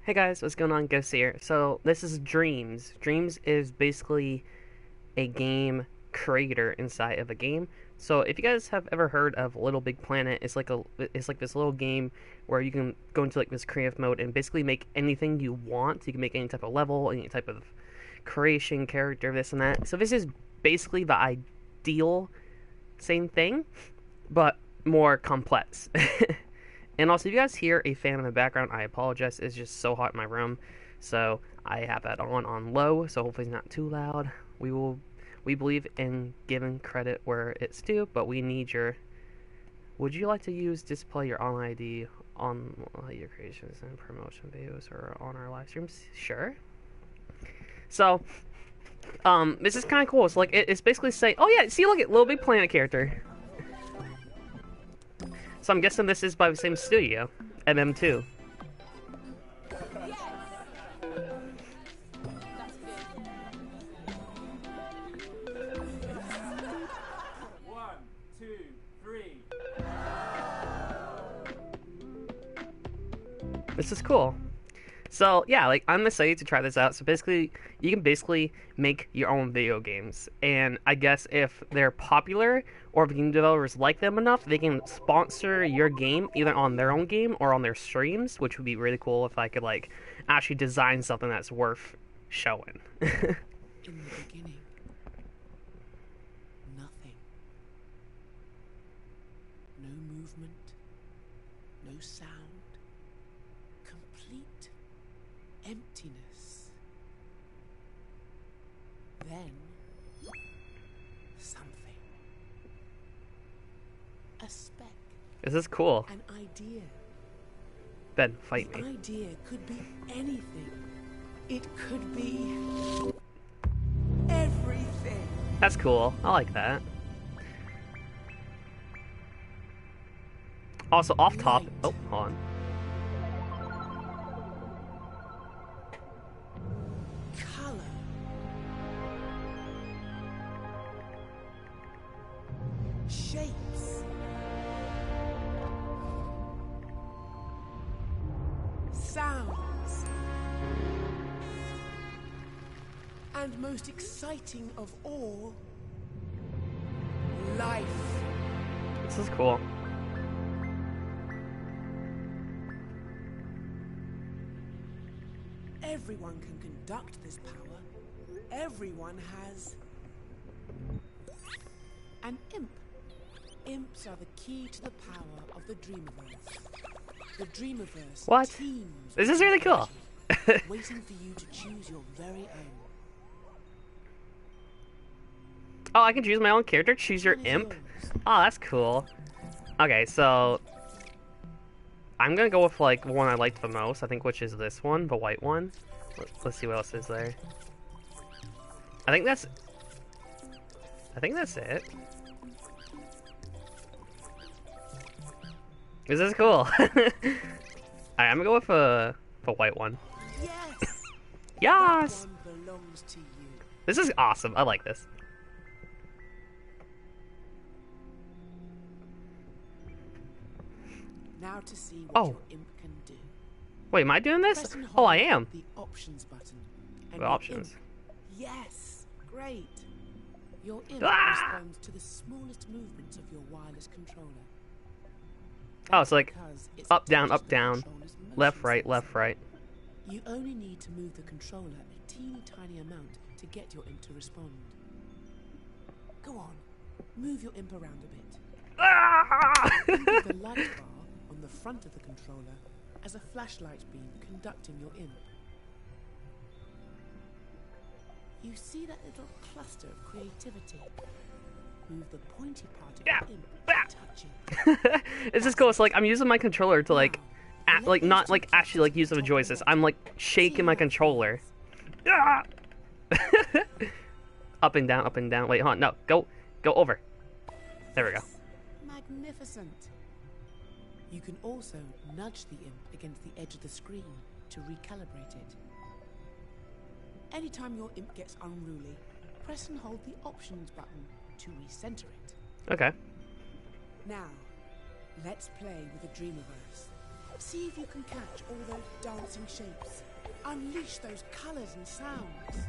Hey guys, what's going on? Ghost here. So this is Dreams. Dreams is basically a game creator inside of a game. So if you guys have ever heard of Little Big Planet, it's like this little game where you can go into like this creative mode and basically make anything you want. You can make any type of level, any type of creation, character, this and that. So this is basically the ideal same thing, but more complex. And also, if you guys hear a fan in the background, I apologize. It's just so hot in my room, so I have that on low, so hopefully it's not too loud. We believe in giving credit where it's due, but we need your. Would you like to use display your online ID on your creations and promotion videos or on our live streams? Sure. So, this is kind of cool. So, like, it's basically saying, oh yeah, see, look at Little Big Planet character. So I'm guessing this is by the same studio, MM2. One, two, three. This is cool. So yeah, like I'm excited to try this out. So basically, you can basically make your own video games, and I guess if they're popular or if game developers like them enough, they can sponsor your game either on their own game or on their streams, which would be really cool if I could like actually design something that's worth showing. In the beginning, nothing. No movement, no sound, complete emptiness. Then, something. A speck. This is cool. An idea. Ben, fight The me. idea could be anything. It could be everything. That's cool. I like that. Also, off top. Light. Oh, hold on. Color. Shapes. Sounds. And most exciting of all, life. This is cool. Everyone can conduct this power. Everyone has an imp. Imps are the key to the power of the Dreamiverse. The Dreamiverse What? teems This is with really cool. energy, waiting for you to choose your very own. Oh, I can choose my own character? Choose your Which one imp? is yours? Oh, that's cool. Okay, so I'm gonna go with like one I liked the most, I think, which is this one, the white one. Let's see what else is there. I think that's it. This is cool. Alright, I'm gonna go with the white one. Yes! Yes! That one belongs to you. This is awesome. I like this. Now to see what Oh. your imp can do. Wait, am I doing this? Press and Oh, hold I am. the options button. And The your options. imp- Yes, great. Your imp Ah! responds to the smallest movements of your wireless controller. Oh, it's like Because it's up, down, attached up, to the down, controller's left, motion right, sensor. left, right. You only need to move the controller a teeny tiny amount to get your imp to respond. Go on, move your imp around a bit. Ah! Think of the light bar on the front of the controller as a flashlight beam conducting your imp. You see that little cluster of creativity? Move the pointy part of Yeah. your imp Ah. to touch it. It's just cool. It's like I'm using my controller to like, like not like actually like use the joysticks. I'm like shaking my controller. Ah! Up and down, up and down. Wait, hold on. No, go over. There we go. Magnificent. You can also nudge the imp against the edge of the screen to recalibrate it. Anytime your imp gets unruly, press and hold the options button to recenter it. Okay. Now, let's play with the Dreamiverse. See if you can catch all those dancing shapes. Unleash those colours and sounds.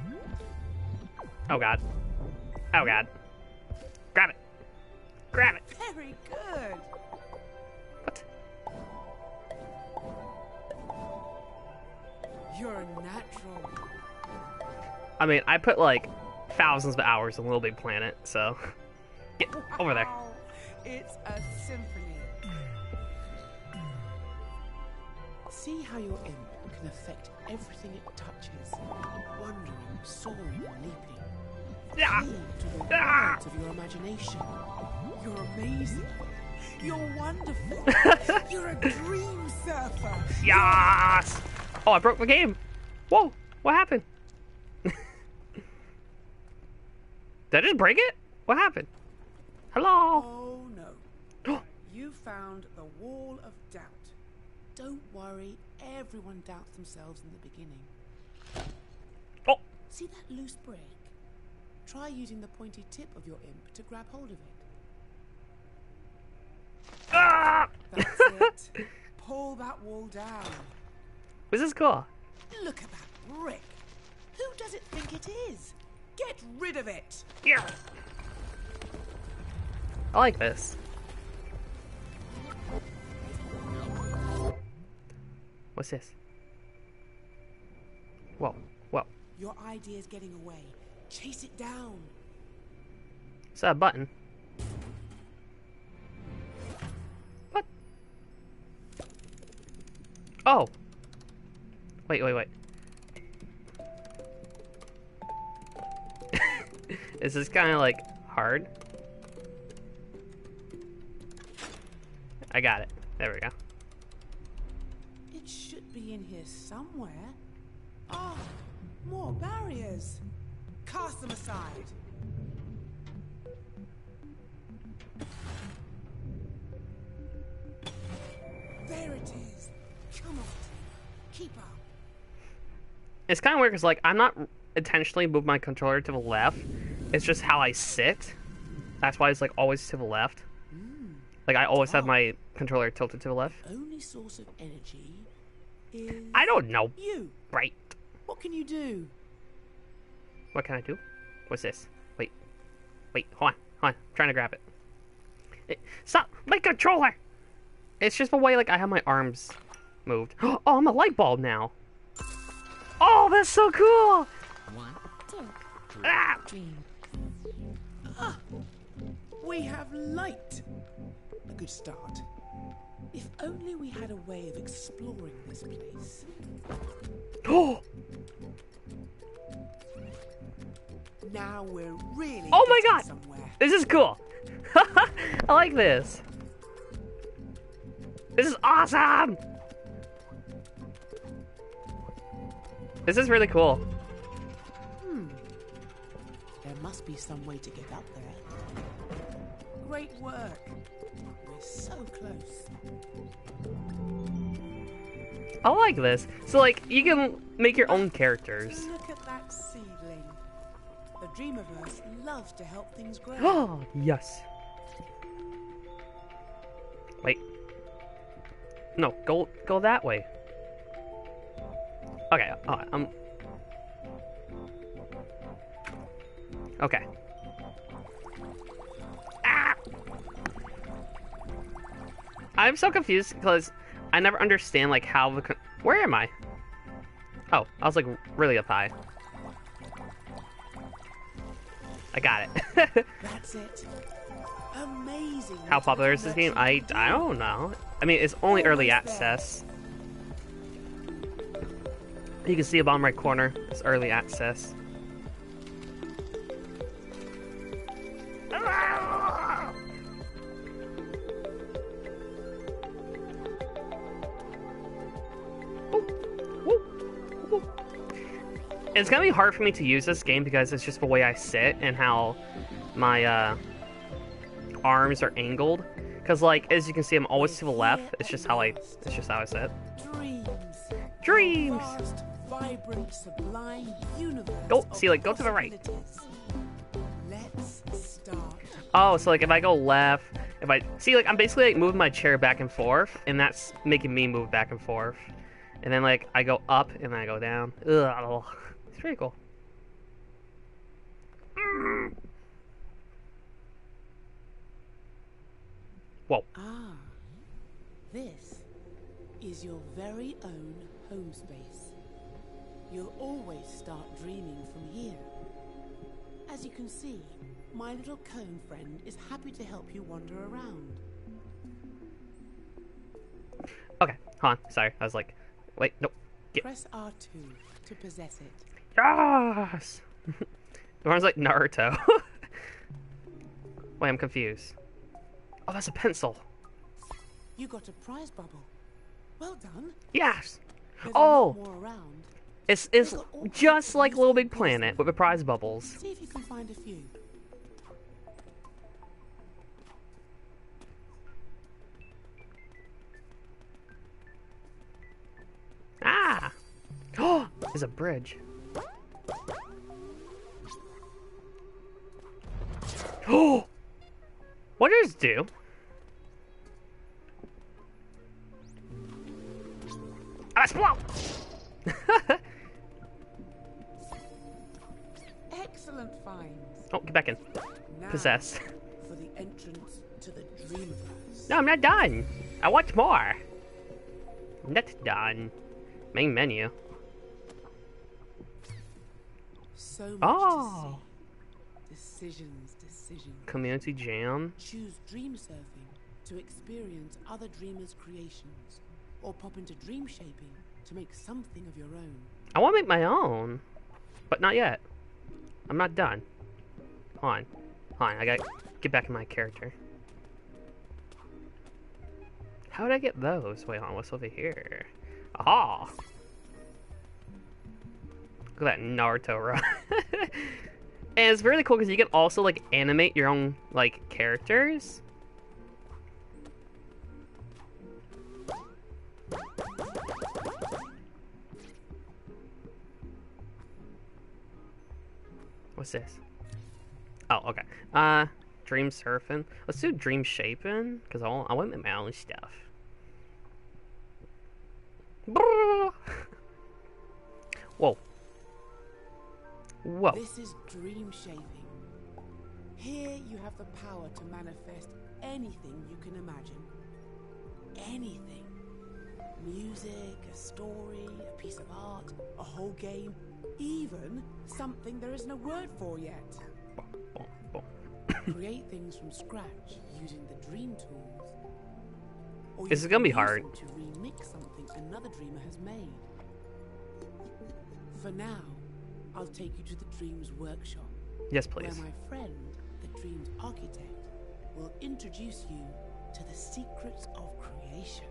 Oh god. Oh god. Grab it. Grab it. Very good. What? You're a natural. I mean, I put like thousands of hours in Little Big Planet, so get over there. Wow. It's a symphony. See how your imp can affect everything it touches. Wandering, soaring, leaping. Ah! Flee to the Ah! worlds of your imagination. You're amazing. You're wonderful. You're a dream surfer. Yes! Oh, I broke the game. Whoa, what happened? Did I just break it? What happened? Hello? Oh no. You found the wall of doubt. Don't worry, everyone doubts themselves in the beginning. Oh, See that loose brick? Try using the pointy tip of your imp to grab hold of it. ah! That's it. Pull that wall down. This is cool. Look at that brick. Who does it think it is? Get rid of it. Yeah. I like this. What's this? Whoa, whoa. Your idea's getting away. Chase it down. Is that a button? What? Oh. Wait, wait, wait. Is this kind of like hard? I got it. There we go. It should be in here somewhere. Ah, more barriers. Cast them aside. There it is. Come on. Keep up. It's kind of weird because like I'm not intentionally moving my controller to the left. It's just how I sit. That's why it's like always to the left. Like I always have my controller tilted to the left. Only source of energy is I don't know. you. Right. What can you do? What can I do? What's this? Wait. Wait, hold on. Hold on. I'm trying to grab it. Stop! My controller! It's just the way like I have my arms moved. Oh, I'm a light bulb now. Oh, that's so cool! 1, 2, 3, Ah! dream. We have light. A good start. If only we had a way of exploring this place. Oh! Now we're really Oh my getting god! somewhere. This is cool. I like this. This is awesome. This is really cool. There must be some way to get up there. Great work. We're so close. I like this. So like you can make your own characters. Look at that seedling. The Dreamiverse loves to help things grow. Oh, yes. Wait. No, go that way. Okay, okay. Ah! I'm so confused because I never understand like how the where am I? Oh, I was like really up high. I got it. That's it. Amazing. How popular is this game? I don't know. I mean, it's only early access. You can see a bottom right corner. It's early access. It's gonna be hard for me to use this game because it's just the way I sit and how my arms are angled. Because like as you can see, I'm always to the left. It's just how I sit. Dreams. Dreams. Vast, vibrant, sublime universe. Go of see, like go to the right. possibilities. Let's start. Oh, so like if I go left, if if I see, like, I'm basically like moving my chair back and forth, and that's making me move back and forth. And then like I go up and then I go down. Ugh, it's pretty cool. Whoa. Ah, this is your very own home space. You'll always start dreaming from here. As you can see, my little cone friend is happy to help you wander around. Okay, hold on. Sorry, I was like, wait, nope. Press R2 to possess it. Yes! It runs like Naruto. Wait, I'm confused. Oh, that's a pencil. You got a prize bubble. Well done. Yes! There's Oh! a lot more around. It's just like Little Big Planet with the prize bubbles. See if you can find a few. Ah! Oh, there's a bridge. Oh! What does it do? Ah, explode! Excellent finds. Oh, get back in. Now, Possess. for the entrance to the Dreamverse. No, I'm not done. I want more. I'm not done. Main menu. So much Oh. to see. Decisions. Community jam. Choose dream surfing to experience other dreamers' creations, or pop into dream shaping to make something of your own. I want to make my own, but not yet. I'm not done. Hold on. I gotta get back in my character. How did I get those? Wait, hold on. What's over here? Aha! Look at that Naruto run. And it's really cool because you can also like animate your own like characters. What's this? Oh, okay. Dream surfing. Let's do dream shaping because I want to make my own stuff. Whoa. Whoa. This is dream shaping. Here you have the power to manifest anything you can imagine. Anything. Music, a story, a piece of art, a whole game, even something there isn't a word for yet. Create things from scratch using the dream tools. Or This is you gonna can be hard. use them to remix something another dreamer has made. For now, I'll take you to the Dreams Workshop. Yes, please. Where my friend, the Dreams Architect, will introduce you to the secrets of creation.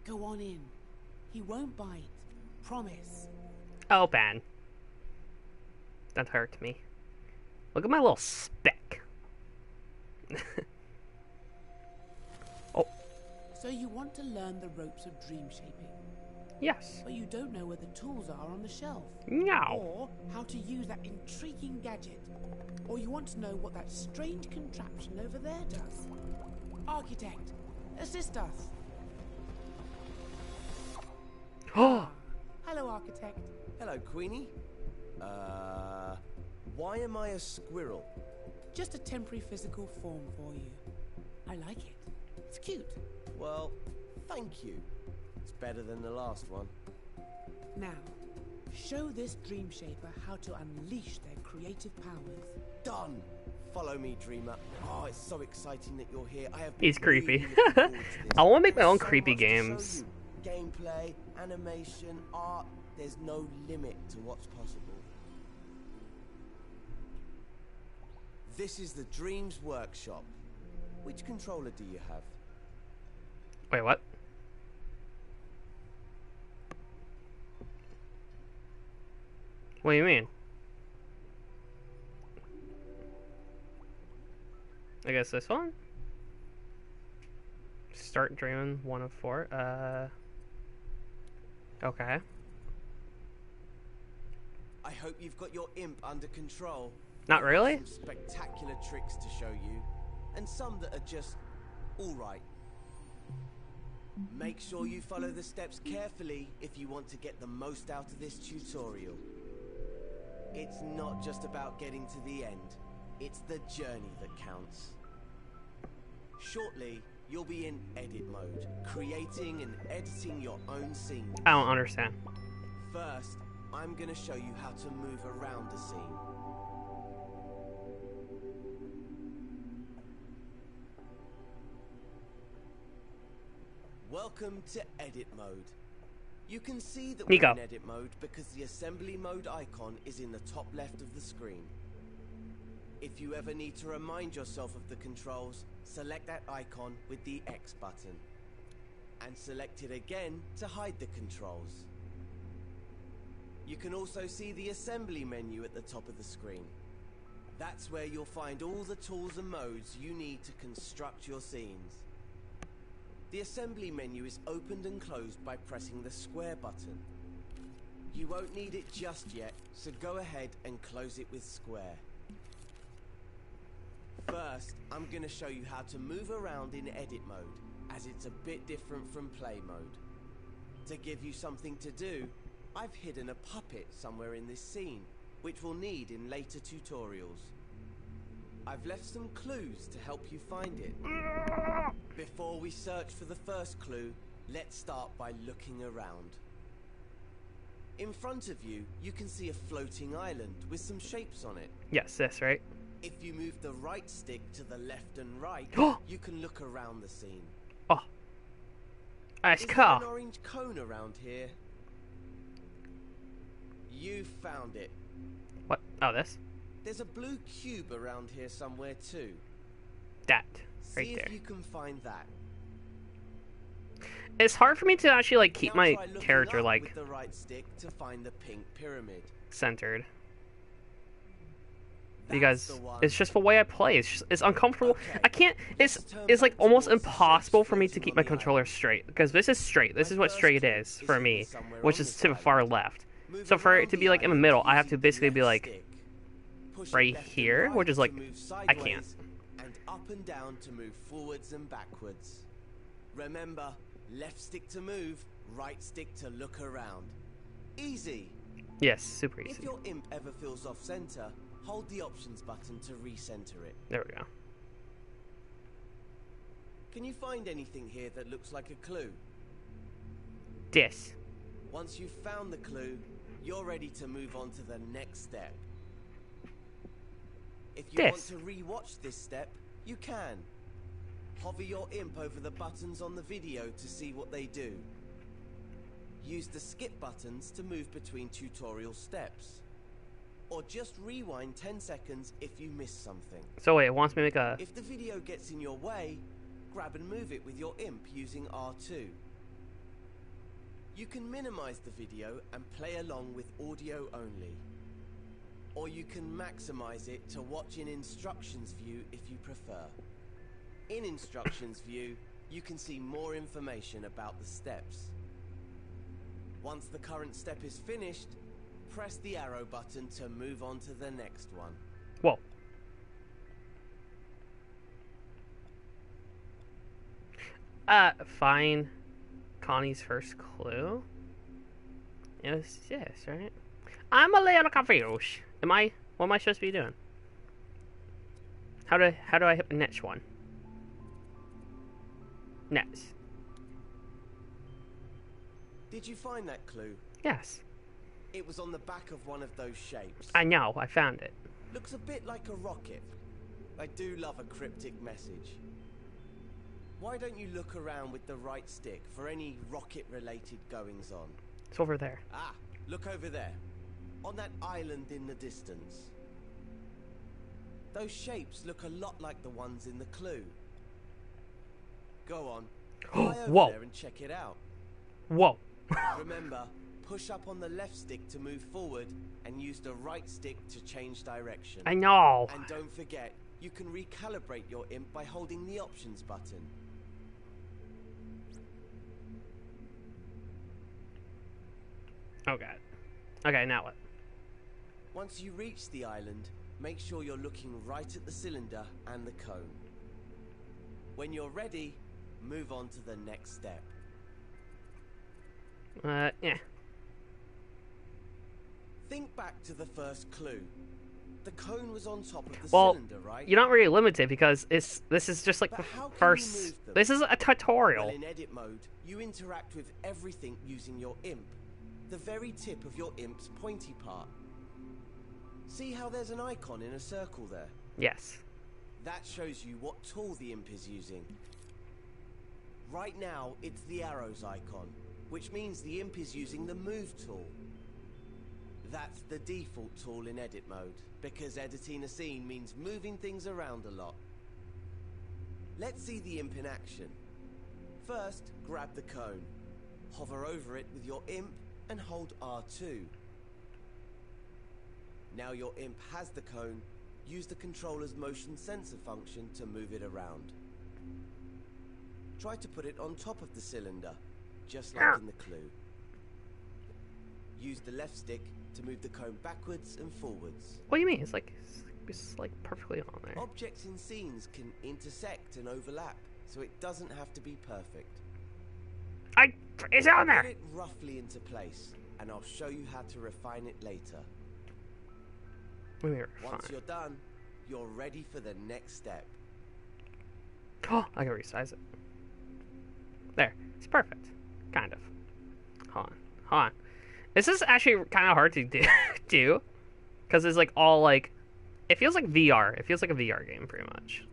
Go on in. He won't bite. Promise. Oh, Ben. That hurt me. Look at my little speck. Oh, So you want to learn the ropes of dream shaping, yes. but you don't know where the tools are on the shelf. No. Or how to use that intriguing gadget. Or you want to know what that strange contraption over there does. Architect, assist us. Oh, Hello, Architect. Hello, Queenie. Why am I a squirrel? Just a temporary physical form for you. I like it. It's cute. Well, thank you. It's better than the last one. Now, show this dream shaper how to unleash their creative powers. Done! Follow me, Dreamer. Oh, it's so exciting that you're here. I have been he's creepy. really looking forward to this. I want to make my There's own so creepy much to show games. you. Gameplay, animation, art. There's no limit to what's possible. This is the Dreams Workshop. Which controller do you have? Wait, what? What do you mean? I guess this one? Start dreaming 1 of 4. Okay. I hope you've got your imp under control. Not really? Some spectacular tricks to show you, and some that are just alright. Make sure you follow the steps carefully if you want to get the most out of this tutorial. It's not just about getting to the end, it's the journey that counts. Shortly, you'll be in edit mode, creating and editing your own scene. I don't understand. First, I'm gonna show you how to move around the scene. Welcome to edit mode. You can see that we're Nico. in edit mode because the assembly mode icon is in the top left of the screen. If you ever need to remind yourself of the controls, select that icon with the X button. And select it again to hide the controls. You can also see the assembly menu at the top of the screen. That's where you'll find all the tools and modes you need to construct your scenes. The assembly menu is opened and closed by pressing the square button. You won't need it just yet, so go ahead and close it with square. First, I'm going to show you how to move around in edit mode, as it's a bit different from play mode. To give you something to do, I've hidden a puppet somewhere in this scene, which we'll need in later tutorials. I've left some clues to help you find it. Before we search for the first clue, let's start by looking around. In front of you, you can see a floating island with some shapes on it. Yes, this, right? If you move the right stick to the left and right, you can look around the scene. Oh. Nice Is there car. an orange cone around here? You found it. What? Oh, this? There's a blue cube around here somewhere too. That. See Right if there. you can find that. It's hard for me to actually, like, keep Now my try looking character, up like, with the right stick to find the pink pyramid. centered. That's Because the one. it's just the way I play. It's uncomfortable. Okay, I can't. It's let's turn it's like back almost towards the impossible shapes for me to floating keep on my the controller island. straight, because this is straight. This My is what first straight clue is is for hidden me, somewhere which on is this to the far island. left. Move So for around it to the be like in the island middle, I have using to the basically be left like stick. Push it right left and here, right which is to like move I can't. sideways, and up and down to move forwards and backwards. Remember, left stick to move, right stick to look around. Easy. Yes, super If easy. your imp ever feels off center, hold the options button to recenter it. There we go. Can you find anything here that looks like a clue? This. Once you've found the clue, you're ready to move on to the next step. If you want This. to re-watch this step, you can. Hover your imp over the buttons on the video to see what they do. Use the skip buttons to move between tutorial steps. Or just rewind 10 seconds if you missed something. So wait, it wants me to make a. If the video gets in your way, grab and move it with your imp using R2. You can minimize the video and play along with audio only. Or you can maximize it to watch in instructions view if you prefer. In instructions view, you can see more information about the steps. Once the current step is finished, press the arrow button to move on to the next one. Whoa. Find Connie's first clue. It was this, right? I'm a little confused. What am I supposed to be doing? How do I hit the next one? Next. Did you find that clue? Yes. It was on the back of one of those shapes. I know, I found it. Looks a bit like a rocket. I do love a cryptic message. Why don't you look around with the right stick for any rocket-related goings-on? It's over there. Ah, look over there. On that island in the distance. Those shapes look a lot like the ones in the clue. Go on. Fly over Whoa. there and check it out. Whoa. Remember, push up on the left stick to move forward and use the right stick to change direction. I know. And don't forget, you can recalibrate your imp by holding the options button. Oh god. Okay, now what? Once you reach the island, make sure you're looking right at the cylinder and the cone. When you're ready, move on to the next step. Yeah. Think back to the first clue. The cone was on top of the Well, cylinder, right? you're not really limited because this is just like But the how can you first. move them? This is a tutorial. Well, in edit mode, you interact with everything using your imp. The very tip of your imp's pointy part. See how there's an icon in a circle there? Yes. That shows you what tool the imp is using. Right now, it's the arrows icon, which means the imp is using the move tool. That's the default tool in edit mode, because editing a scene means moving things around a lot. Let's see the imp in action. First, grab the cone. Hover over it with your imp and hold R2. Now your imp has the cone, use the controller's motion sensor function to move it around. Try to put it on top of the cylinder, just like in the clue. Use the left stick to move the cone backwards and forwards. What do you mean? It's like perfectly on there. Objects in scenes can intersect and overlap, so it doesn't have to be perfect. It's on Get there. it roughly into place, and I'll show you how to refine it later. Once you're done, you're ready for the next step. Oh, I can resize it. There. It's perfect. Kind of. Hold on. This is actually kind of hard to do. Because it's like all like... It feels like VR. It feels like a VR game, pretty much.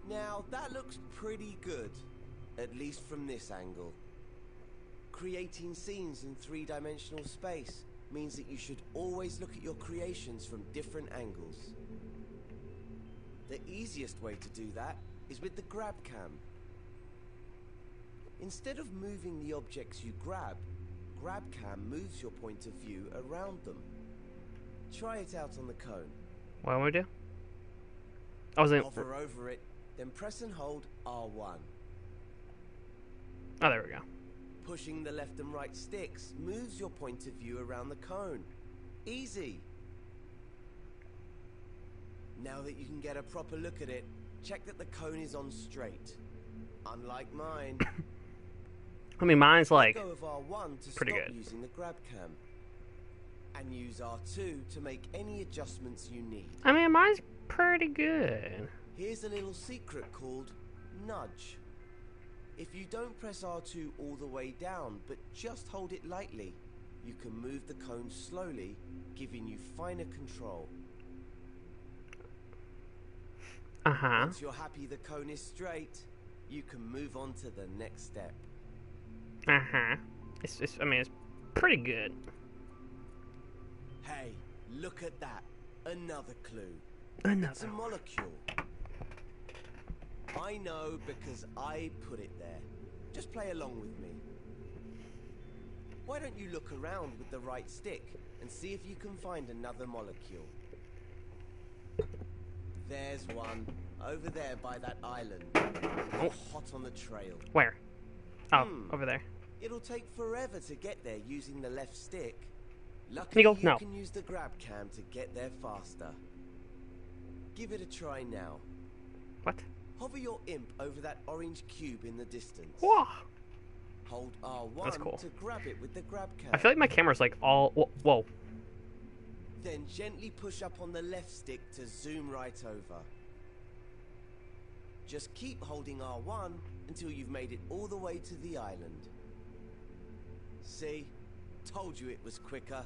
Now, that looks pretty good. At least from this angle. Creating scenes in three-dimensional space means that you should always look at your creations from different angles. The easiest way to do that is with the grab cam. Instead of moving the objects you grab cam moves your point of view around them. Try it out on the cone. What do I do? I was in... Hover over it, then press and hold R1. Oh, there we go. Pushing the left and right sticks moves your point of view around the cone. Easy. Now that you can get a proper look at it, check that the cone is on straight. Unlike mine. I mean, mine's like... Let go of R1 to pretty stop good. using the grab cam. And use R2 to make any adjustments you need. I mean, mine's pretty good. Here's a little secret called nudge. If you don't press R2 all the way down, but just hold it lightly, you can move the cone slowly, giving you finer control. Uh-huh. Once you're happy the cone is straight, you can move on to the next step. Uh-huh. I mean, it's pretty good. Hey, look at that. Another clue. It's Another a one. molecule. I know because I put it there. Just play along with me. Why don't you look around with the right stick and see if you can find another molecule? There's one, over there by that island. Oh. Hot on the trail. Where? Oh, over there. It'll take forever to get there using the left stick. Luckily, Eagle, you no. can use the grab cam to get there faster. Give it a try now. What? Hover your imp over that orange cube in the distance. Whoa! Hold R1 That's cool. to grab it with the grab cam. I feel like my camera's like all... Whoa. Then gently push up on the left stick to zoom right over. Just keep holding R1 until you've made it all the way to the island. See? Told you it was quicker.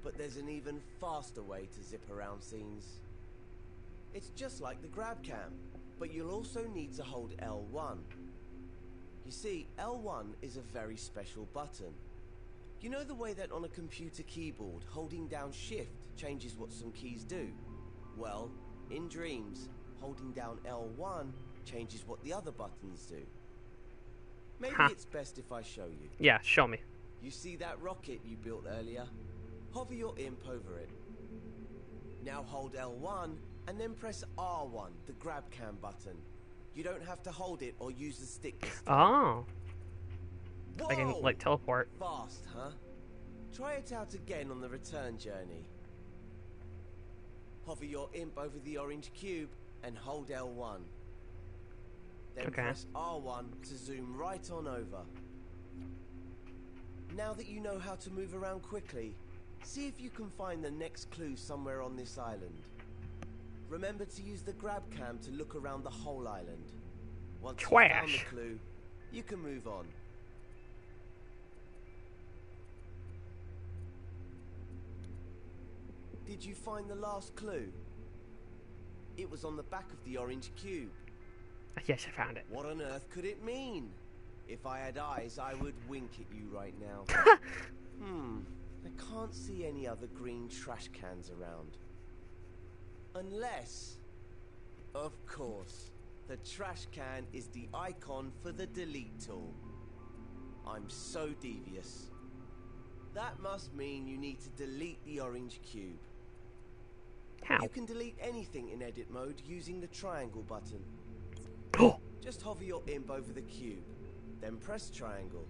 But there's an even faster way to zip around scenes. It's just like the grab cam, but you'll also need to hold L1. You see, L1 is a very special button. You know the way that on a computer keyboard, holding down Shift changes what some keys do? Well, in Dreams, holding down L1 changes what the other buttons do. Maybe it's best if I show you. Yeah, show me. You see that rocket you built earlier? Hover your imp over it. Now hold L1 and then press R1, the grab cam button. You don't have to hold it or use the stick this time. Oh. I can, Whoa! like, teleport. Fast, huh? Try it out again on the return journey. Hover your imp over the orange cube and hold L1. Then Okay. press R1 to zoom right on over. Now that you know how to move around quickly, see if you can find the next clue somewhere on this island. Remember to use the grab cam to look around the whole island. Once you've found the Trash. clue, you can move on. Did you find the last clue? It was on the back of the orange cube. Yes, I found it. What on earth could it mean? If I had eyes, I would wink at you right now. I can't see any other green trash cans around. Unless, of course, the trash can is the icon for the delete tool. I'm so devious. That must mean you need to delete the orange cube. How? You can delete anything in edit mode using the triangle button. Oh, Just hover your imp over the cube, then press triangle.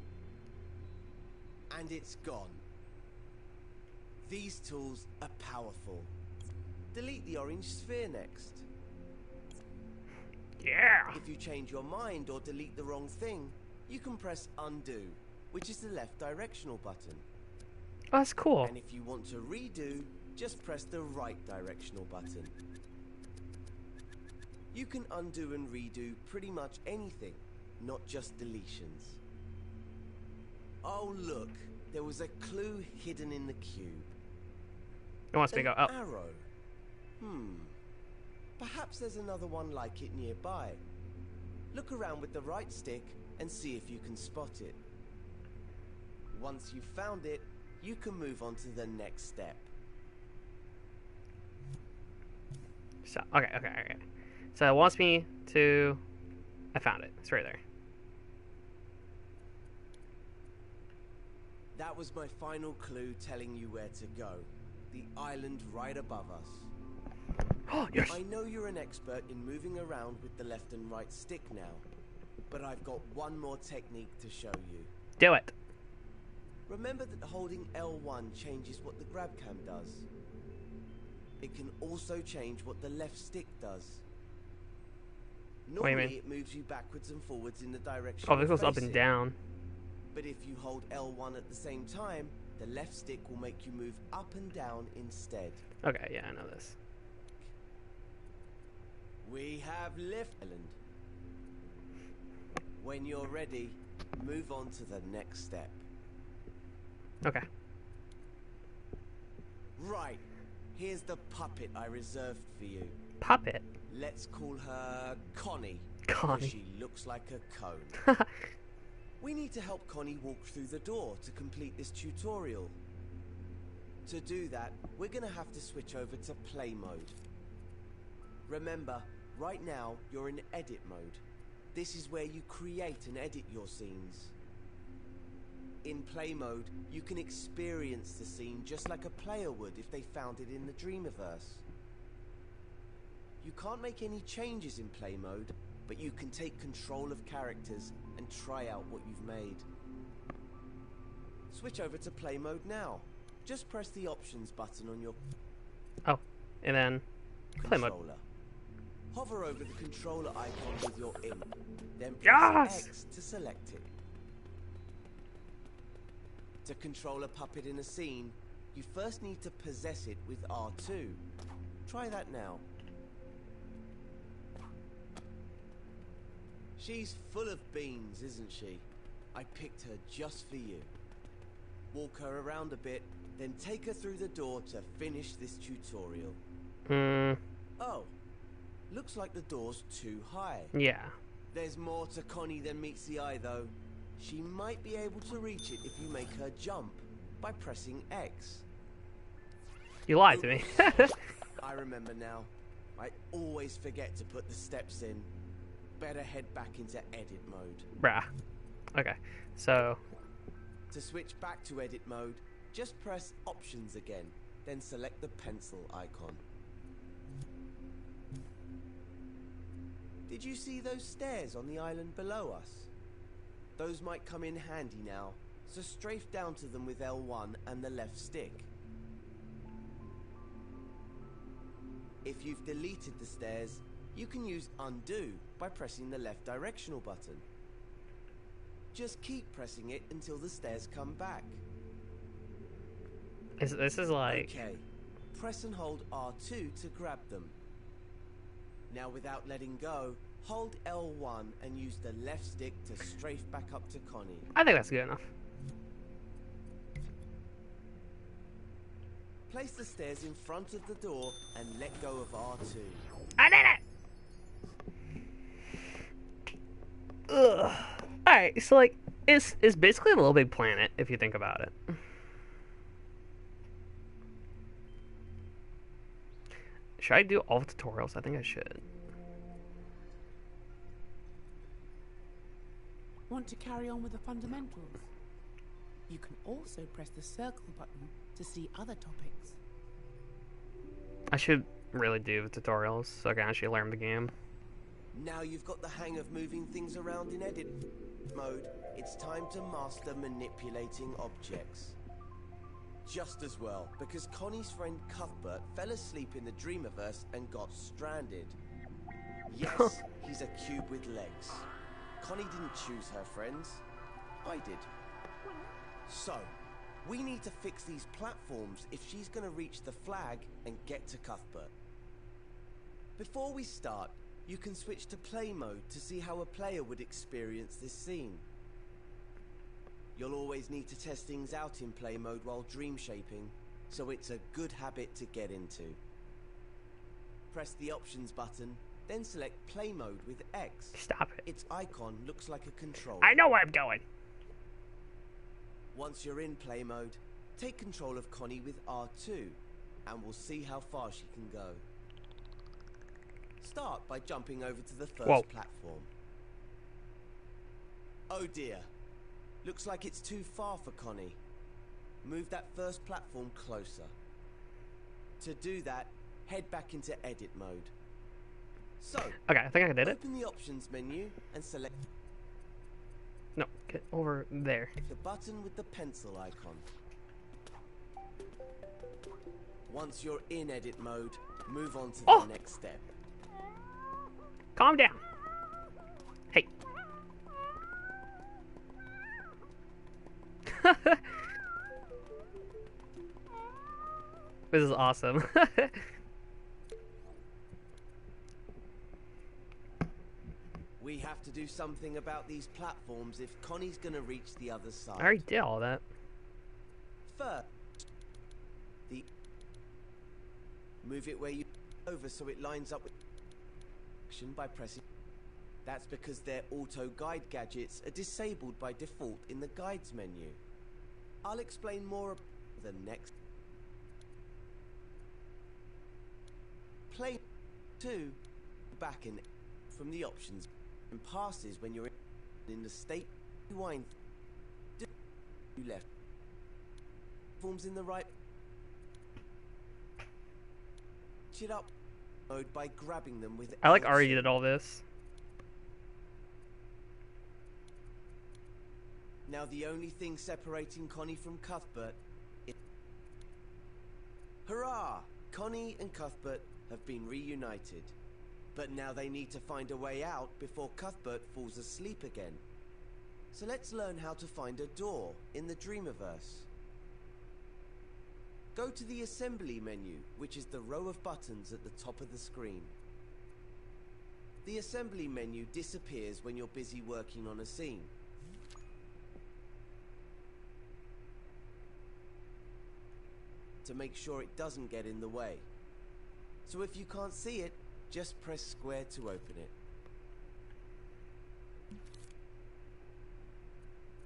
And it's gone. These tools are powerful. Delete the orange sphere next. yeah. If you change your mind or delete the wrong thing, you can press undo, which is the left directional button. Oh, that's cool. And if you want to redo, just press the right directional button. You can undo and redo pretty much anything, not just deletions. Oh look, there was a clue hidden in the cube. It wants me to go up. Arrow. Perhaps there's another one like it nearby. Look around with the right stick and see if you can spot it. Once you've found it, you can move on to the next step. So, okay. So it wants me to... I found it. It's right there. That was my final clue telling you where to go. The island right above us. Oh, yes. I know you're an expert in moving around with the left and right stick now, but I've got one more technique to show you. Do it. Remember that holding L1 changes what the grab cam does. It can also change what the left stick does. What do you Normally mean? it moves you backwards and forwards in the direction Oh, this you're goes up and facing. down. But if you hold L1 at the same time, the left stick will make you move up and down instead. Okay, yeah, I know this. We have left island. When you're ready, move on to the next step. Okay. Right, here's the puppet I reserved for you. Puppet. Let's call her Connie. Connie. 'cause she looks like a cone. We need to help Connie walk through the door to complete this tutorial. To do that, we're gonna have to switch over to play mode. Remember, right now you're in edit mode. This is where you create and edit your scenes. In play mode, you can experience the scene just like a player would if they found it in the Dreamiverse. You can't make any changes in play mode, but you can take control of characters and try out what you've made. Switch over to play mode now. Just press the options button on your Oh, and then play mode. controller. Hover over the controller icon with your imp, then press Yes! X to select it. To control a puppet in a scene, you first need to possess it with R2. Try that now. She's full of beans, isn't she? I picked her just for you. Walk her around a bit, then take her through the door to finish this tutorial. Oh, looks like the door's too high. Yeah. There's more to Connie than meets the eye, though. She might be able to reach it if you make her jump by pressing X. You lied to me. I remember now. I always forget to put the steps in. Better head back into edit mode. Bruh. Okay, so... To switch back to edit mode, just press options again, then select the pencil icon. Did you see those stairs on the island below us? Those might come in handy now, so strafe down to them with L1 and the left stick. If you've deleted the stairs, you can use undo by pressing the left directional button. Just keep pressing it until the stairs come back. This is like... Okay, press and hold R2 to grab them. Now without letting go, hold L1 and use the left stick to strafe back up to Connie. I think that's good enough. Place the stairs in front of the door and let go of R2. I did it! Ugh. Alright, so like, it's basically a Little Big Planet, if you think about it. Should I do all the tutorials? I think I should. Want to carry on with the fundamentals? You can also press the circle button to see other topics. I should really do the tutorials so I can actually learn the game. Now you've got the hang of moving things around in edit mode, it's time to master manipulating objects. Just as well, because Connie's friend Cuthbert fell asleep in the Dreamiverse and got stranded. Yes, he's a cube with legs. Connie didn't choose her friends. I did. So, we need to fix these platforms if she's going to reach the flag and get to Cuthbert. Before we start, you can switch to play mode to see how a player would experience this scene. You'll always need to test things out in play mode while dream shaping, so it's a good habit to get into. Press the options button, then select play mode with X. Stop it. Its icon looks like a controller. I know where I'm going. Once you're in play mode, take control of Connie with R2, and we'll see how far she can go. Start by jumping over to the first platform. Oh dear. Looks like it's too far for Connie. Move that first platform closer. To do that, head back into edit mode. So, Okay, I think I did it. open the options menu and select No, get over there. the button with the pencil icon. Once you're in edit mode, move on to the next step. Calm down. Hey. This is awesome. We have to do something about these platforms if Connie's gonna reach the other side. I already did all that. First, move it where you over so it lines up with action by pressing. That's because their auto guide gadgets are disabled by default in the guides menu. I'll explain more about the next. Play 2 back in from the options and passes when you're in the state rewind you left forms in the right it up mode by grabbing them with I like L2. already did all this. Now the only thing separating Connie from Cuthbert is... Hurrah! Connie and Cuthbert have been reunited. But now they need to find a way out before Cuthbert falls asleep again. So let's learn how to find a door in the Dreamiverse. Go to the assembly menu, which is the row of buttons at the top of the screen. The assembly menu disappears when you're busy working on a scene. To make sure it doesn't get in the way. So if you can't see it, just press square to open it.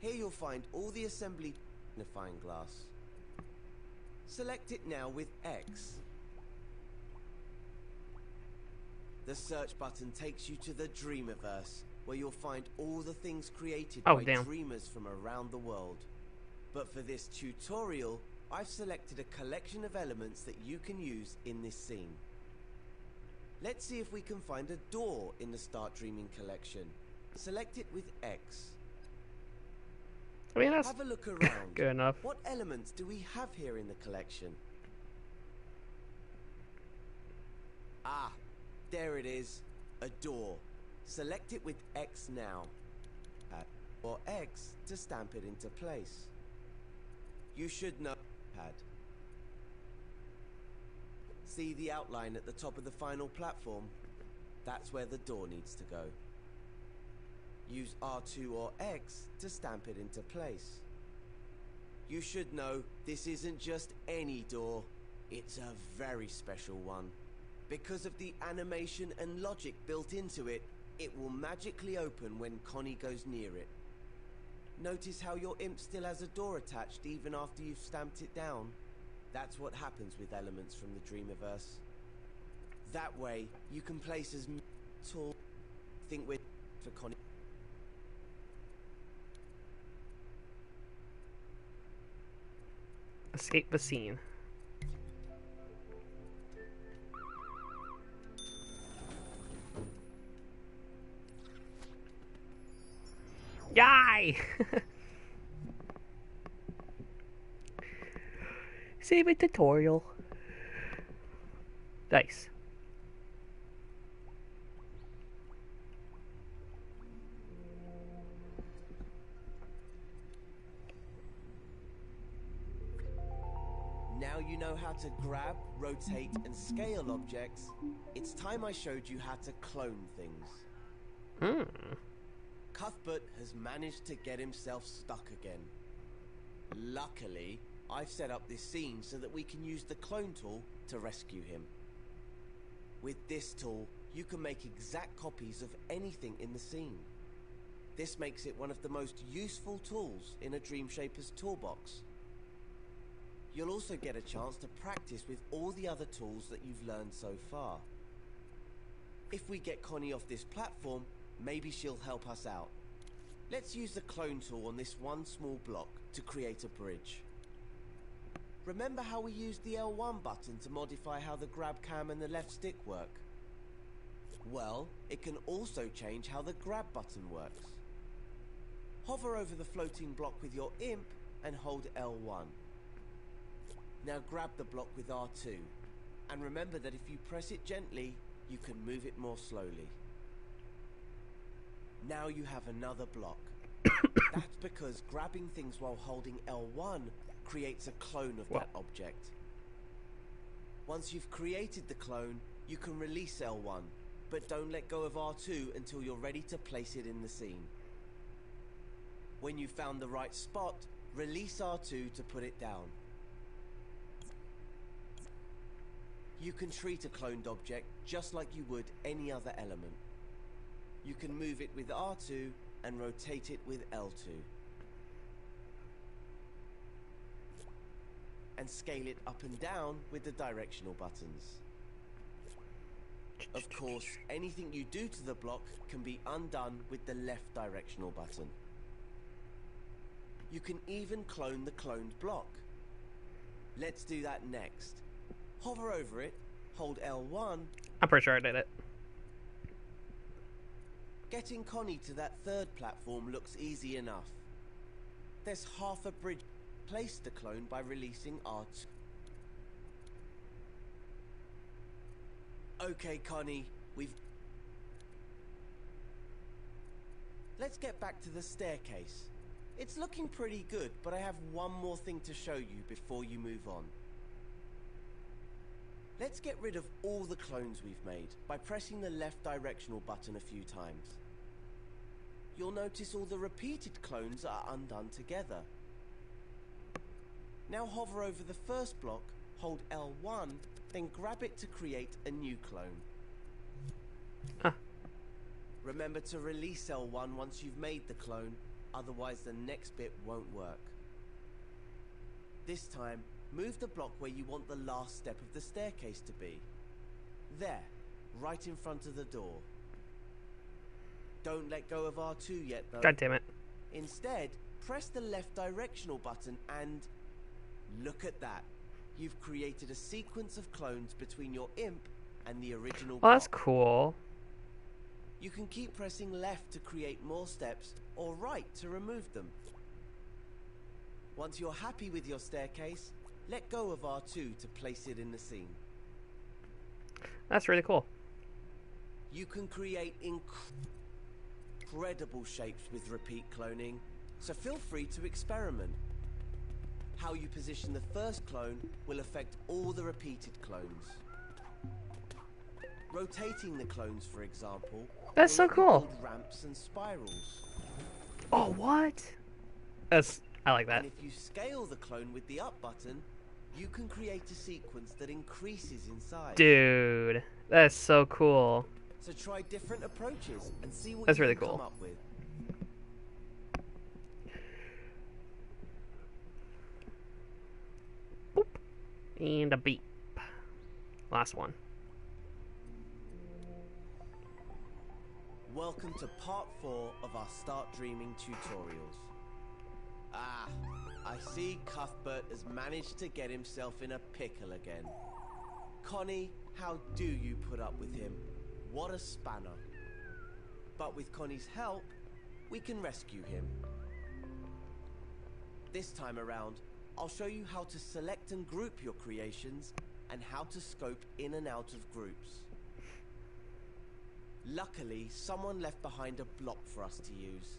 Here you'll find all the assembly magnifying glass. Select it now with X. The search button takes you to the Dreamiverse, where you'll find all the things created by dreamers from around the world. But for this tutorial, I've selected a collection of elements that you can use in this scene. Let's see if we can find a door in the Start Dreaming collection. Select it with X. I mean, that's Have a look around. good enough. What elements do we have here in the collection? Ah, there it is. A door. Select it with X now. Or X to stamp it into place. You should know pad. See the outline at the top of the final platform? That's where the door needs to go. Use R2 or X to stamp it into place. You should know this isn't just any door, it's a very special one. Because of the animation and logic built into it, it will magically open when Connie goes near it. Notice how your imp still has a door attached even after you've stamped it down? That's what happens with elements from the Dreamiverse. That way, you can place as tall think with for Connie. Escape the scene. Yay! Save a tutorial. Nice. Now you know how to grab, rotate, and scale objects. It's time I showed you how to clone things. Cuthbert has managed to get himself stuck again. Luckily, I've set up this scene so that we can use the clone tool to rescue him. With this tool, you can make exact copies of anything in the scene. This makes it one of the most useful tools in a Dreamshaper's toolbox. You'll also get a chance to practice with all the other tools that you've learned so far. If we get Connie off this platform, maybe she'll help us out. Let's use the clone tool on this one small block to create a bridge. Remember how we used the L1 button to modify how the grab cam and the left stick work? Well, it can also change how the grab button works. Hover over the floating block with your imp and hold L1. Now grab the block with R2, and remember that if you press it gently, you can move it more slowly. Now you have another block. That's because grabbing things while holding L1 creates a clone of that object. Once you've created the clone, you can release L1, but don't let go of R2 until you're ready to place it in the scene. When you've found the right spot, release R2 to put it down. You can treat a cloned object just like you would any other element. You can move it with R2 and rotate it with L2. And scale it up and down with the directional buttons. Of course, anything you do to the block can be undone with the left directional button. You can even clone the cloned block. Let's do that next. Hover over it, hold L1. I'm pretty sure I did it. Getting Connie to that third platform looks easy enough. There's half a bridge. Place the clone by releasing R2. Okay, Connie, Let's get back to the staircase. It's looking pretty good, but I have one more thing to show you before you move on. Let's get rid of all the clones we've made by pressing the left directional button a few times. You'll notice all the repeated clones are undone together. Now hover over the first block, hold L1, then grab it to create a new clone. Remember to release L1 once you've made the clone, otherwise the next bit won't work. This time, move the block where you want the last step of the staircase to be. There, right in front of the door. Don't let go of R2 yet though. God damn it. Instead, press the left directional button and... look at that. You've created a sequence of clones between your imp and the original Oh, block. that's cool. You can keep pressing left to create more steps or right to remove them. Once you're happy with your staircase, let go of R2 to place it in the scene. That's really cool. You can create incredible shapes with repeat cloning, so feel free to experiment. How you position the first clone will affect all the repeated clones. Rotating the clones, for example, That's so will let you cool. build ramps and spirals. Oh, what? I like that. And if you scale the clone with the up button, you can create a sequence that increases in size. Dude, that's so cool. So try different approaches and see what That's you really can cool. come up with. Boop. And a beep. Last one. Welcome to part 4 of our Start Dreaming tutorials. Ah, I see Cuthbert has managed to get himself in a pickle again. Connie, how do you put up with him? What a spanner. But with Connie's help, we can rescue him. This time around, I'll show you how to select and group your creations and how to scope in and out of groups. Luckily, someone left behind a block for us to use.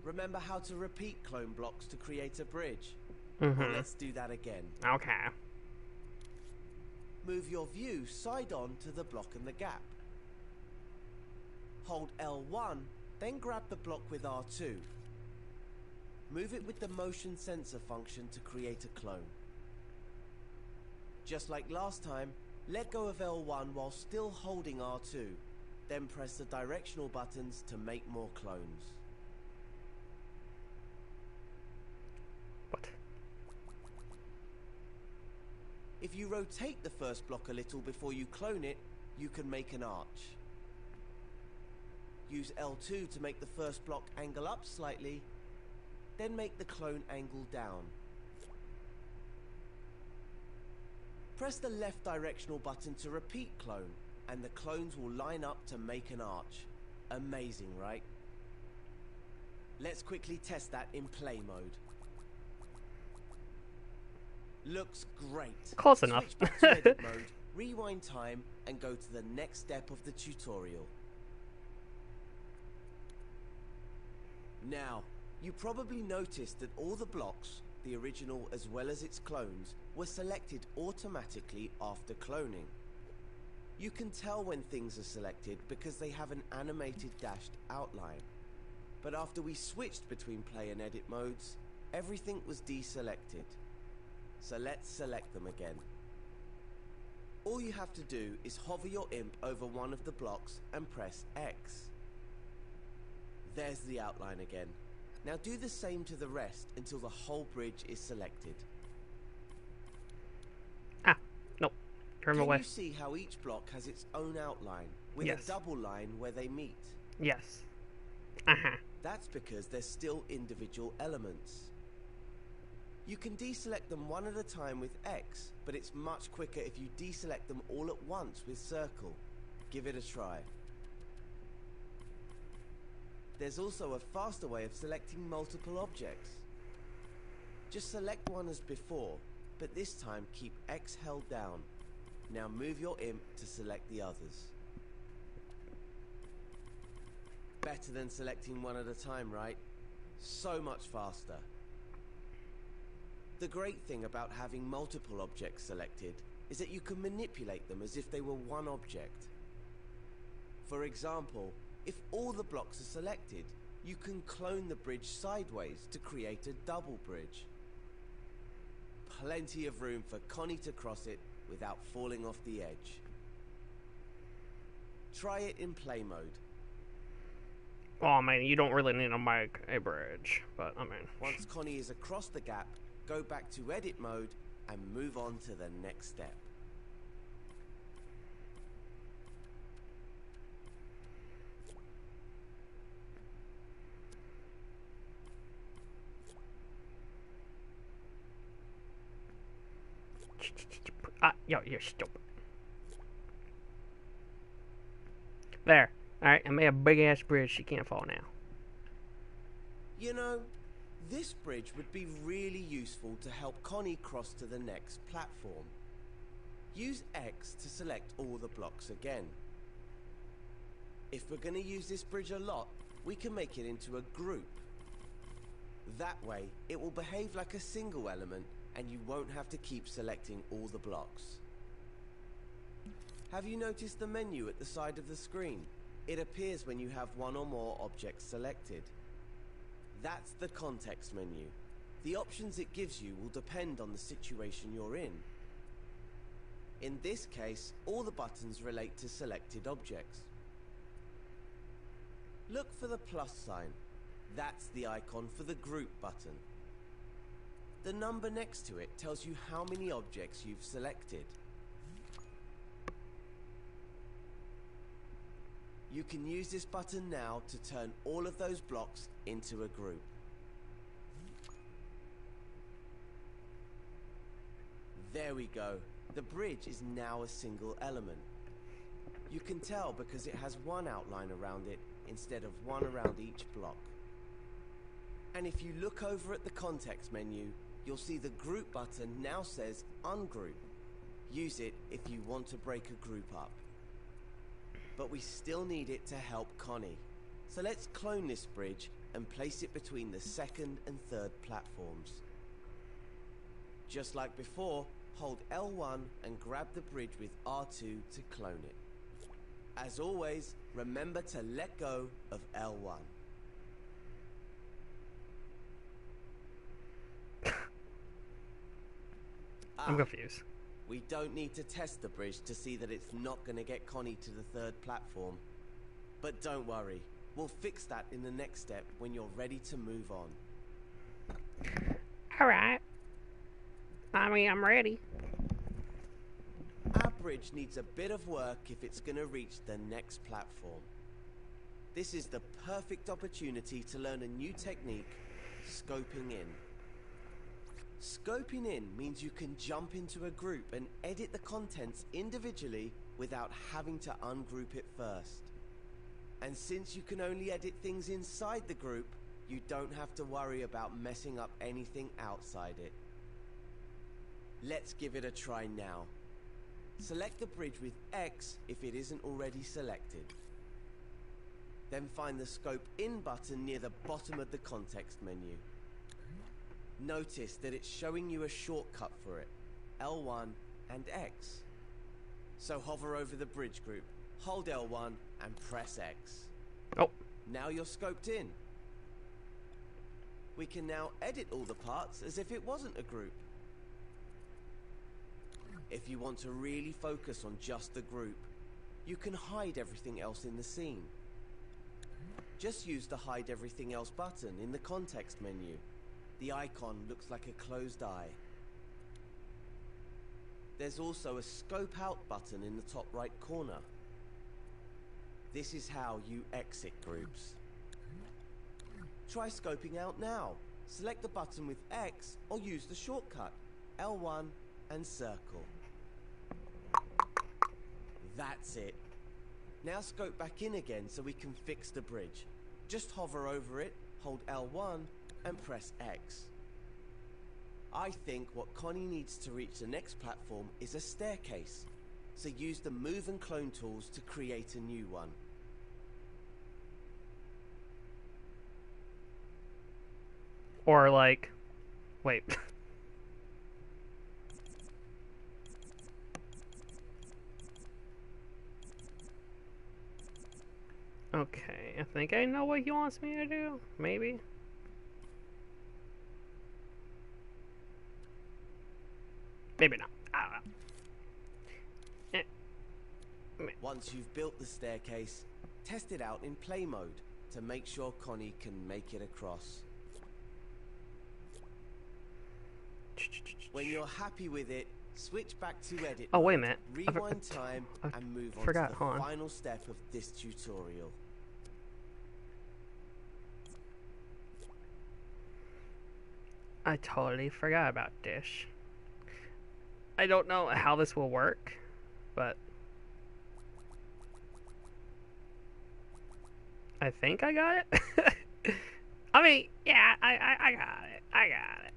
Remember how to repeat clone blocks to create a bridge? Well, let's do that again. Okay. Move your view side on to the block and the gap. Hold L1, then grab the block with R2. Move it with the motion sensor function to create a clone. Just like last time, let go of L1 while still holding R2, then press the directional buttons to make more clones. What? If you rotate the first block a little before you clone it, you can make an arch. Use L2 to make the first block angle up slightly, then make the clone angle down. Press the left directional button to repeat clone, and the clones will line up to make an arch. Amazing, right? Let's quickly test that in play mode. Looks great. Close enough. Switch back to edit mode, rewind time, and go to the next step of the tutorial. Now, you probably noticed that all the blocks, the original as well as its clones, were selected automatically after cloning. You can tell when things are selected because they have an animated dashed outline. But after we switched between play and edit modes, everything was deselected. So let's select them again. All you have to do is hover your imp over one of the blocks and press X. There's the outline again. Now do the same to the rest until the whole bridge is selected. Ah, nope. Turn away. Can you see how each block has its own outline, with Yes. a double line where they meet? Yes. That's because they're still individual elements. You can deselect them one at a time with X, but it's much quicker if you deselect them all at once with circle. Give it a try. There's also a faster way of selecting multiple objects. Just select one as before, but this time keep X held down. Now move your imp to select the others. Better than selecting one at a time, right? So much faster. The great thing about having multiple objects selected is that you can manipulate them as if they were one object. For example, if all the blocks are selected, you can clone the bridge sideways to create a double bridge. Plenty of room for Connie to cross it without falling off the edge. Try it in play mode. Oh man, you don't really need to make a bridge, but I mean. Once Connie is across the gap, go back to edit mode and move on to the next step. Ah, yo, you're stupid. There. Alright, I made a big ass bridge. She can't fall now. You know, This bridge would be really useful to help Connie cross to the next platform. Use X to select all the blocks again. If we're going to use this bridge a lot, we can make it into a group. That way, it will behave like a single element and you won't have to keep selecting all the blocks. Have you noticed the menu at the side of the screen? It appears when you have one or more objects selected. That's the context menu. The options it gives you will depend on the situation you're in. In this case, all the buttons relate to selected objects. Look for the plus sign. That's the icon for the group button. The number next to it tells you how many objects you've selected. You can use this button now to turn all of those blocks into a group. There we go. The bridge is now a single element. You can tell because it has one outline around it instead of one around each block. And if you look over at the context menu, you'll see the group button now says ungroup. Use it if you want to break a group up. But we still need it to help Connie. So let's clone this bridge and place it between the second and third platforms. Just like before, hold L1 and grab the bridge with R2 to clone it. As always, remember to let go of L1. I'm confused. We don't need to test the bridge to see that it's not going to get Connie to the third platform. But don't worry, we'll fix that in the next step when you're ready to move on. Alright. I mean, I'm ready. Our bridge needs a bit of work if it's going to reach the next platform. This is the perfect opportunity to learn a new technique, scoping in. Scoping in means you can jump into a group and edit the contents individually without having to ungroup it first. And since you can only edit things inside the group, you don't have to worry about messing up anything outside it. Let's give it a try now. Select the bridge with X if it isn't already selected. Then find the Scope In button near the bottom of the context menu. Notice that it's showing you a shortcut for it, L1 and X. So hover over the bridge group, hold L1 and press X. Oh. Now you're scoped in. We can now edit all the parts as if it wasn't a group. If you want to really focus on just the group, you can hide everything else in the scene. Just use the Hide Everything Else button in the context menu. The icon looks like a closed eye. There's also a Scope Out button in the top right corner. This is how you exit groups. Try scoping out now. Select the button with X or use the shortcut, L1 and circle. That's it. Now scope back in again so we can fix the bridge. Just hover over it, hold L1 and press X. I think what Connie needs to reach the next platform is a staircase. So use the Move and Clone tools to create a new one. Or like, wait. Okay, I think I know what he wants me to do. Maybe. Maybe not. I don't know. Once you've built the staircase, test it out in play mode to make sure Connie can make it across. When you're happy with it, switch back to edit. Oh, wait a minute. Rewind time and move on to the final step of this tutorial. I totally forgot about Dish. I don't know how this will work, but I think I got it. I mean, yeah, I got it. I got it.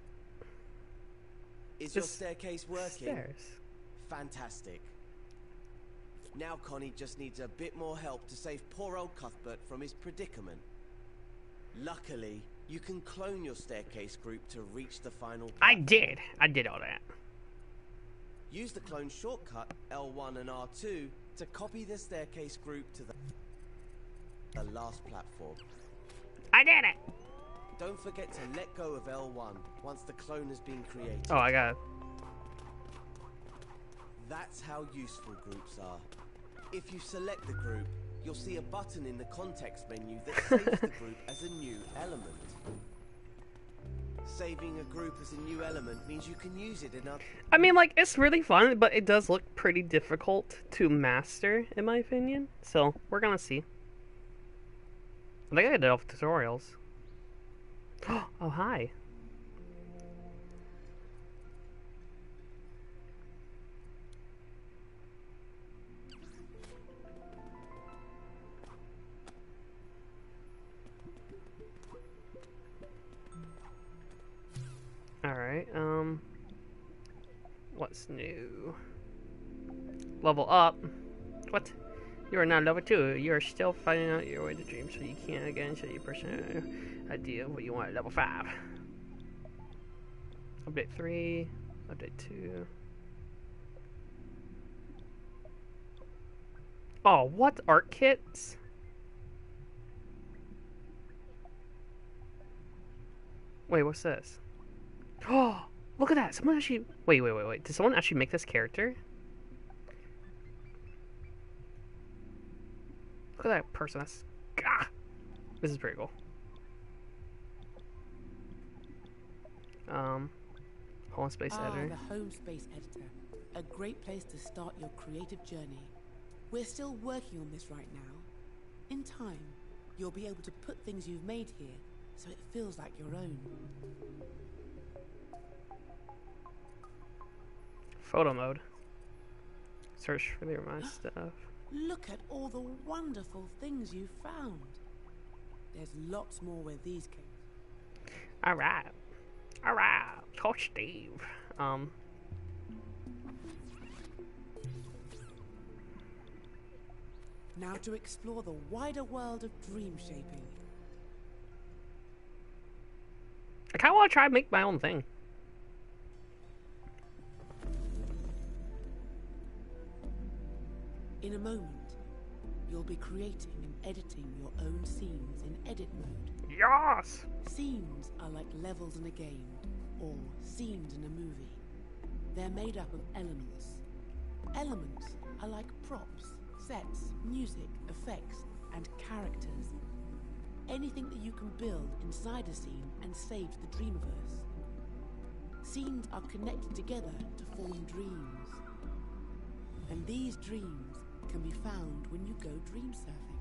Is your This staircase working? stairs. Fantastic. Now Connie just needs a bit more help to save poor old Cuthbert from his predicament. Luckily, you can clone your staircase group to reach the final platform. I did all that. Use the clone shortcut L1 and R2 to copy the staircase group to the last platform. I did it. Don't forget to let go of L1 once the clone has been created. Oh, I got it. That's how useful groups are. If you select the group, you'll see a button in the context menu that saves the group as a new element. Saving a group as a new element means you can use it in other... I mean, like, it's really fun, but it does look pretty difficult to master, in my opinion. So, we're gonna see. I think I did off tutorials. Oh, hi. Alright, what's new? Level up. What? You are now level 2. You are still finding out your way to dream, so you can't again show your personal idea of what you want at level 5. Update 3. Update 2. Oh, what? Art kits? Wait, what's this? Oh, look at that! Someone actually... Wait. Did someone actually make this character? Look at that person. That's... Gah! This is pretty cool. Home Space Editor. The Home Space Editor. A great place to start your creative journey. We're still working on this right now. In time, you'll be able to put things you've made here so it feels like your own. Photo mode. Search for my stuff. Look at all the wonderful things you found. There's lots more where these came. Alright, Coach Steve. Now to explore the wider world of dream shaping. I kinda wanna try and make my own thing. In a moment, you'll be creating and editing your own scenes in edit mode. Yes! Scenes are like levels in a game, or scenes in a movie. They're made up of elements. Elements are like props, sets, music, effects, and characters. Anything that you can build inside a scene and save to the Dreamiverse. Scenes are connected together to form dreams. And these dreams can be found when you go dream surfing.